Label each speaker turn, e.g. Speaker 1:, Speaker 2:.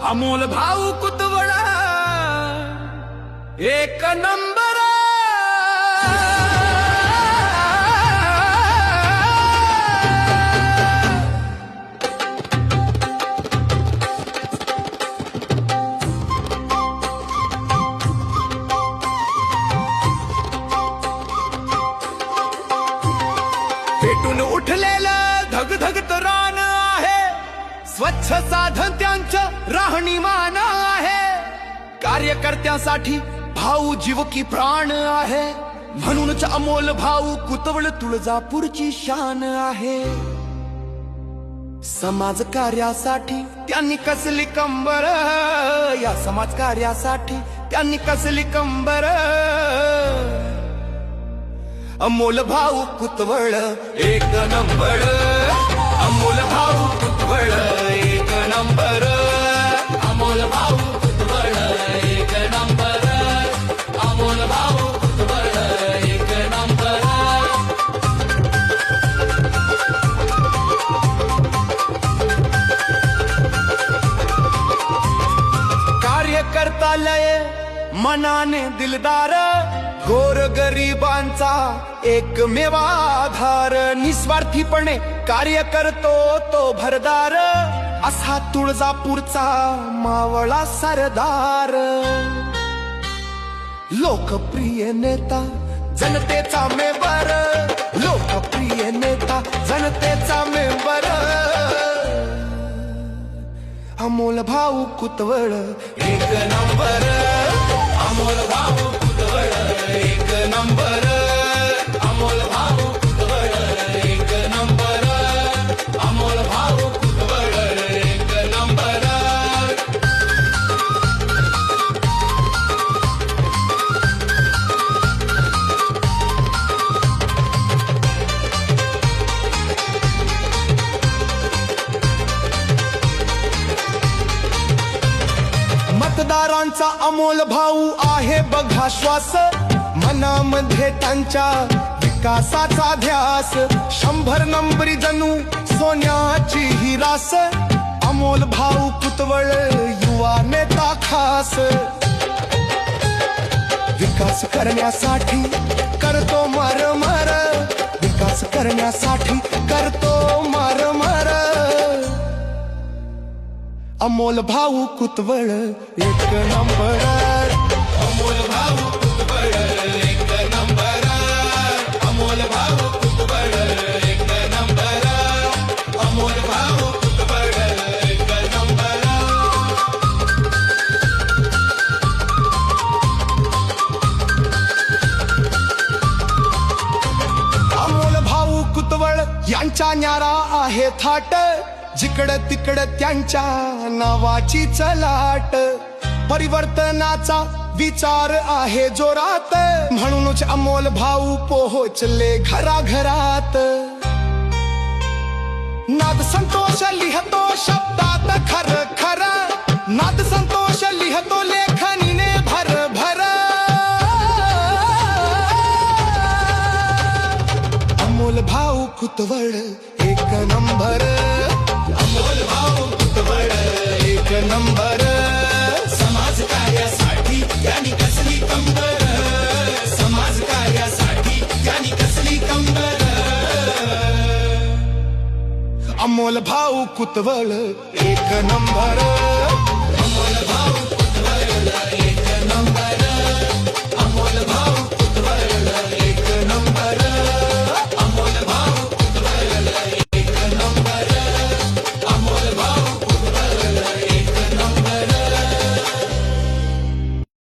Speaker 1: अमोल भाऊ कुतवळ एक नंबर। पेटून उठलेलं धगधगत रान आहे, स्वच्छ साधन त्यांचं राहणीमान आहे। कार्यकर्त्यांसाठी भाऊ जीव की प्राण आहे, म्हणूनच अमोल भाऊ कुतवळ तुळजापूरची शान आहे। समाज कार्यासाठी त्यांनी कसली कंबर, या समाज कार्यासाठी त्यांनी कसली कंबर। अमोल भाऊ कुतवळ एक नंबर, अमोल भाऊ कुतवळ एक नंबर, अमोल भाऊ कुतवळ एक नंबर, अमोल भाऊ कुतवळ एक नंबर। कार्यकर्ता लय मनाने दिलदार, गोर गरिबांचा एकमेव आधार। निस्वार्थीपणे कार्य करतो तो भरदार, असा तुळजापूरचा मावळा सरदार। लोकप्रिय नेता जनतेचा मेंबर, लोकप्रिय नेता जनतेचा मेंबर। अमोल भाऊ कुतवळ एक नंबर, अमोल भाऊ कुतवळ एक नंबर, अमोल भाऊ कुतवळ एक नंबर, अमोल भाऊ कुतवळ एक नंबर। मतदारांचा अमोल भाऊ आहे बघा श्वास, मनामध्ये त्यांच्या विकासाचा ध्यास। 100 नंबरी जणू सोन्याची ही रास, अमोल भाऊ कुतवळ युवा नेता खास। विकास करण्यासाठी करतो मरमर, विकास करण्यासाठी करतो मरमर। अमोल भाऊ कुतवळ एक नंबर, अमोल भाऊ कुतवळ एक नंबर, अमोल भाऊ कुतवळ एक नंबर, अमोल भाऊ कुतवळ एक नंबर। अमोल भाऊ कुतवळ यांचा न्यारा आहे थाट, जिकडं तिकडं त्यांच्या नावाची चलाट। परिवर्तनाचा विचार आहे जोरात, म्हणूनच अमोल भाऊ पोहोचले घराघरात। नाद संतोष लिहतो शब्दात खर खर, नाद संतोष लिहतो लेखनीने भर भर। अमोल भाऊ कुतवळ एक नंबर, अमोल भाऊ कुतवळ एक नंबर। समाज कार्यासाठी त्यांनी कसली कंबर, समाज कार्यासाठी त्यांनी कसली कंबर। अमोल भाऊ कुतवळ एक नंबर।